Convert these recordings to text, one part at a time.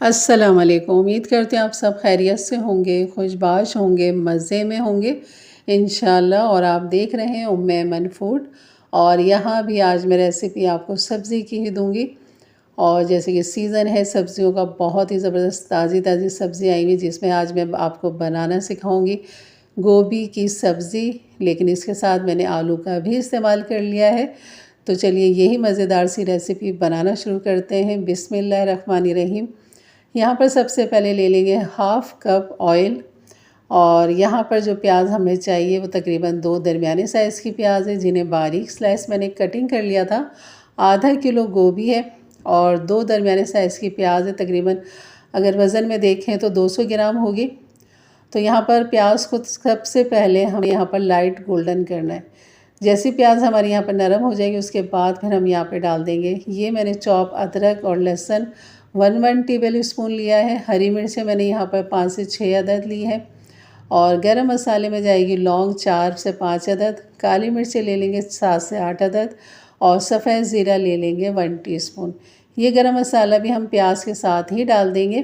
अस्सलाम वालेकुम। उम्मीद करते हैं आप सब खैरियत से होंगे, खुशबाश होंगे, मज़े में होंगे इंशाल्लाह। और आप देख रहे हैं उम्मे ऐमन फूड। और यहाँ भी आज मैं रेसिपी आपको सब्ज़ी की ही दूँगी। और जैसे कि सीज़न है सब्ज़ियों का, बहुत ही ज़बरदस्त ताज़ी ताज़ी सब्ज़ी आई हुई, जिसमें आज मैं आपको बनाना सिखाऊंगी गोभी की सब्ज़ी। लेकिन इसके साथ मैंने आलू का भी इस्तेमाल कर लिया है। तो चलिए यही मज़ेदार सी रेसिपी बनाना शुरू करते हैं। बिस्मिल्लाहिर्रहमानिर्रहीम। यहाँ पर सबसे पहले ले लेंगे हाफ़ कप ऑयल। और यहाँ पर जो प्याज हमें चाहिए वो तकरीबन 2 दरमियाने साइज़ की प्याज है, जिन्हें बारीक स्लाइस मैंने कटिंग कर लिया था। आधा किलो गोभी है और 2 दरमियाने साइज़ की प्याज है। तकरीबन अगर वज़न में देखें तो 200 ग्राम होगी। तो यहाँ पर प्याज को सबसे पहले हमें यहाँ पर लाइट गोल्डन करना है। जैसी प्याज हमारी यहाँ पर नरम हो जाएगी उसके बाद फिर हम यहाँ पे डाल देंगे, ये मैंने चॉप अदरक और लहसुन 1 टेबल स्पून लिया है। हरी मिर्चें मैंने यहाँ पर 5 से 6 अदद ली है। और गरम मसाले में जाएगी लौंग 4 से 5 अदद, काली मिर्चें ले लेंगे 7 से 8 अदद, और सफ़ेद ज़ीरा ले लेंगे 1 टीस्पून। ये गरम मसाला भी हम प्याज के साथ ही डाल देंगे।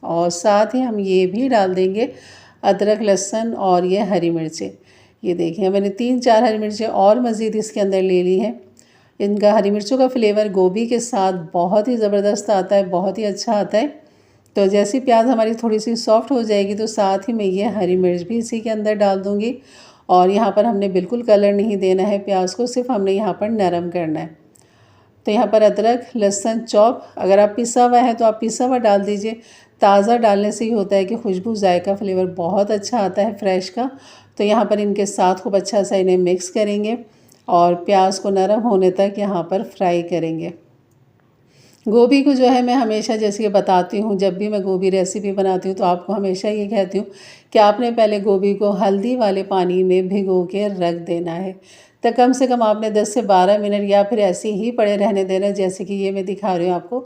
और साथ ही हम ये भी डाल देंगे अदरक लहसुन और ये हरी मिर्चें। ये देखिए मैंने 3-4 हरी मिर्चें और मज़ीद इसके अंदर ले ली हैं। इनका हरी मिर्चों का फ्लेवर गोभी के साथ बहुत ही ज़बरदस्त आता है, बहुत ही अच्छा आता है। तो जैसी प्याज हमारी थोड़ी सी सॉफ्ट हो जाएगी तो साथ ही मैं ये हरी मिर्च भी इसी के अंदर डाल दूँगी। और यहाँ पर हमने बिल्कुल कलर नहीं देना है प्याज को, सिर्फ हमने यहाँ पर नरम करना है। तो यहाँ पर अदरक लहसुन चॉप, अगर आप पिसा हुआ है तो आप पिसा हुआ डाल दीजिए। ताज़ा डालने से ही होता है कि खुशबू जायका फ्लेवर बहुत अच्छा आता है फ्रेश का। तो यहाँ पर इनके साथ खूब अच्छा सा इन्हें मिक्स करेंगे और प्याज को नरम होने तक यहाँ पर फ्राई करेंगे। गोभी को जो है मैं हमेशा जैसे कि बताती हूँ, जब भी मैं गोभी रेसिपी बनाती हूँ तो आपको हमेशा ये कहती हूँ कि आपने पहले गोभी को हल्दी वाले पानी में भिगो के रख देना है। तो कम से कम आपने 10 से 12 मिनट या फिर ऐसे ही पड़े रहने देना। जैसे कि ये मैं दिखा रही हूँ आपको,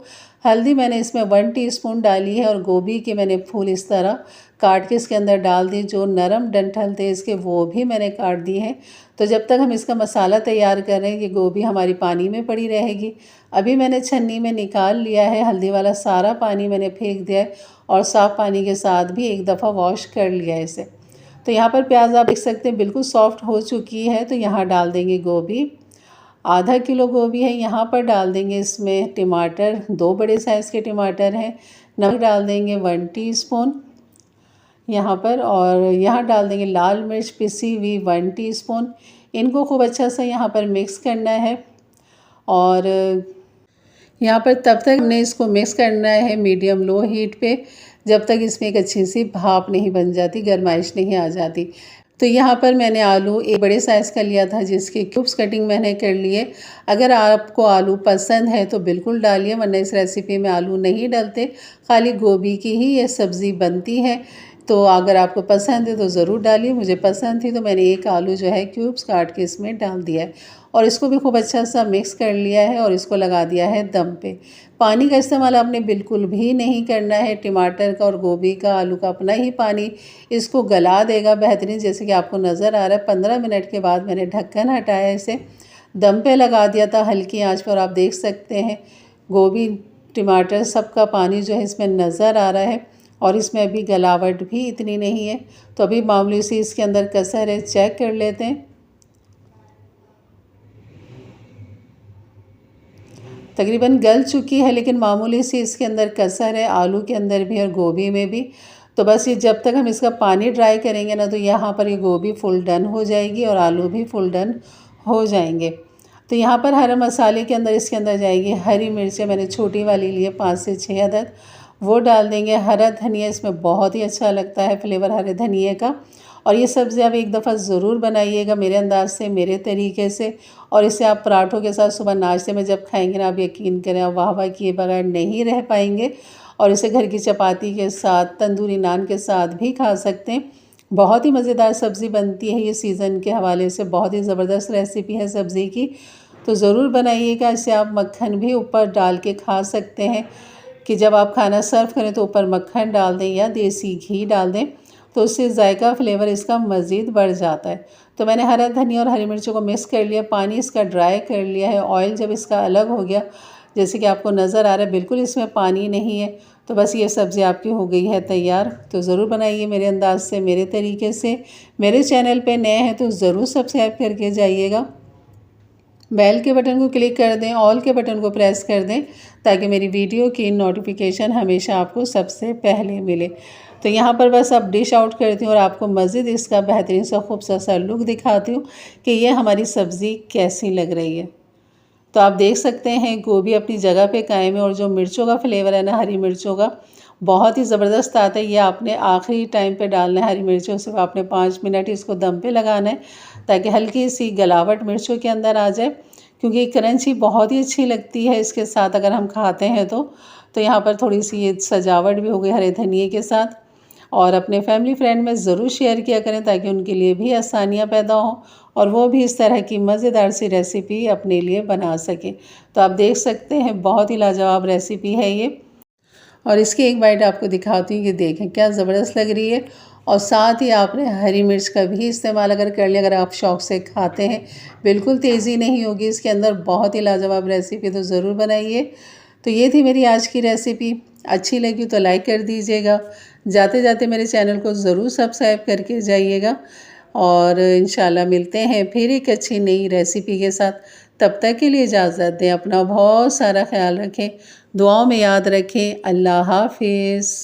हल्दी मैंने इसमें 1 टीस्पून डाली है और गोभी के मैंने फूल इस तरह काट के इसके अंदर डाल दी। जो नरम डंठल थे इसके वो भी मैंने काट दिए हैं। तो जब तक हम इसका मसाला तैयार कर रहे हैं ये गोभी हमारी पानी में पड़ी रहेगी। अभी मैंने छन्नी में निकाल लिया है, हल्दी वाला सारा पानी मैंने फेंक दिया है और साफ़ पानी के साथ भी एक दफ़ा वॉश कर लिया है इसे। तो यहाँ पर प्याज आप देख सकते हैं बिल्कुल सॉफ्ट हो चुकी है। तो यहाँ डाल देंगे गोभी, आधा किलो गोभी है। यहाँ पर डाल देंगे इसमें टमाटर, 2 बड़े साइज़ के टमाटर हैं। नमक डाल देंगे 1 टीस्पून यहाँ पर। और यहाँ डाल देंगे लाल मिर्च पिसी हुई 1 टीस्पून। इनको खूब अच्छा सा यहाँ पर मिक्स करना है। और यहाँ पर तब तक हमने इसको मिक्स करना है मीडियम लो हीट पे, जब तक इसमें एक अच्छी सी भाप नहीं बन जाती, गर्माइश नहीं आ जाती। तो यहाँ पर मैंने आलू एक बड़े साइज़ का लिया था जिसकी क्यूब्स कटिंग मैंने कर लिए। अगर आपको आलू पसंद है तो बिल्कुल डालिए, वरना इस रेसिपी में आलू नहीं डलते, खाली गोभी की ही ये सब्ज़ी बनती है। तो अगर आपको पसंद है तो ज़रूर डालिए। मुझे पसंद थी तो मैंने एक आलू जो है क्यूब्स काट के इसमें डाल दिया है और इसको भी खूब अच्छा सा मिक्स कर लिया है और इसको लगा दिया है दम पे। पानी का इस्तेमाल आपने बिल्कुल भी नहीं करना है। टमाटर का और गोभी का, आलू का अपना ही पानी इसको गला देगा बेहतरीन। जैसे कि आपको नज़र आ रहा है 15 मिनट के बाद मैंने ढक्कन हटाया, इसे दम पे लगा दिया था हल्की आंच पर। आप देख सकते हैं गोभी टमाटर सबका पानी जो है इसमें नज़र आ रहा है और इसमें अभी गलावट भी इतनी नहीं है। तो अभी मामूली सी इसके अंदर कसर है, चेक कर लेते हैं। तकरीबन गल चुकी है लेकिन मामूली सी इसके अंदर कसर है, आलू के अंदर भी और गोभी में भी। तो बस ये जब तक हम इसका पानी ड्राई करेंगे ना तो यहाँ पर ये गोभी फुल डन हो जाएगी और आलू भी फुल डन हो जाएंगे। तो यहाँ पर हरे मसाले के अंदर इसके अंदर जाएगी हरी मिर्चें, मैंने छोटी वाली ली है 5 से 6 अदद, वो डाल देंगे। हरा धनिया, इसमें बहुत ही अच्छा लगता है फ्लेवर हरे धनिए का। और ये सब्ज़ी आप एक दफ़ा ज़रूर बनाइएगा मेरे अंदाज से, मेरे तरीके से। और इसे आप पराठों के साथ सुबह नाश्ते में जब खाएंगे ना, आप यकीन करें आप वाह वाह किए बगैर नहीं रह पाएंगे। और इसे घर की चपाती के साथ, तंदूरी नान के साथ भी खा सकते हैं। बहुत ही मज़ेदार सब्ज़ी बनती है ये, सीज़न के हवाले से बहुत ही ज़बरदस्त रेसिपी है सब्ज़ी की। तो ज़रूर बनाइएगा। इसे आप मक्खन भी ऊपर डाल के खा सकते हैं कि जब आप खाना सर्व करें तो ऊपर मक्खन डाल दें या देसी घी डाल दें, तो उससे जायका फ्लेवर इसका मज़ीद बढ़ जाता है। तो मैंने हरा धनिया और हरी मिर्चों को मिक्स कर लिया, पानी इसका ड्राई कर लिया है। ऑयल जब इसका अलग हो गया, जैसे कि आपको नज़र आ रहा है बिल्कुल इसमें पानी नहीं है, तो बस ये सब्ज़ी आपकी हो गई है तैयार। तो ज़रूर बनाइए मेरे अंदाज से, मेरे तरीके से। मेरे चैनल पे नए हैं तो ज़रूर सब्सक्राइब करके जाइएगा। बेल के बटन को क्लिक कर दें, ऑल के बटन को प्रेस कर दें, ताकि मेरी वीडियो की नोटिफिकेशन हमेशा आपको सबसे पहले मिले। तो यहाँ पर बस अब डिश आउट करती हूँ और आपको मज़ीद इसका बेहतरीन सा खूबसूरत सा लुक दिखाती हूँ कि ये हमारी सब्ज़ी कैसी लग रही है। तो आप देख सकते हैं गोभी अपनी जगह पे कायम है और जो मिर्चों का फ्लेवर है ना, हरी मिर्चों का, बहुत ही ज़बरदस्त आता है। ये आपने आखिरी टाइम पे डालना है हरी मिर्चों, सिर्फ आपने 5 मिनट इसको दम पे लगाना है ताकि हल्की सी गलावट मिर्चों के अंदर आ जाए, क्योंकि क्रंची बहुत ही अच्छी लगती है इसके साथ अगर हम खाते हैं तो यहाँ पर थोड़ी सी ये सजावट भी हो गई हरे धनिए के साथ। और अपने फैमिली फ्रेंड में ज़रूर शेयर किया करें ताकि उनके लिए भी आसानियाँ पैदा हों और वो भी इस तरह की मज़ेदार सी रेसिपी अपने लिए बना सकें। तो आप देख सकते हैं बहुत ही लाजवाब रेसिपी है ये। और इसकी एक बाइट आपको दिखाती हूँ, ये देखें क्या ज़बरदस्त लग रही है। और साथ ही आपने हरी मिर्च का भी इस्तेमाल अगर कर लिया, अगर आप शौक़ से खाते हैं, बिल्कुल तेज़ी नहीं होगी इसके अंदर, बहुत ही लाजवाब रेसिपी, तो ज़रूर बनाइए। तो ये थी मेरी आज की रेसिपी। अच्छी लगी तो लाइक कर दीजिएगा। जाते जाते मेरे चैनल को ज़रूर सब्सक्राइब करके जाइएगा। और इंशाल्लाह मिलते हैं फिर एक अच्छी नई रेसिपी के साथ। तब तक के लिए इजाज़त दें। अपना बहुत सारा ख्याल रखें, दुआओं में याद रखें। अल्लाह हाफ़िज़।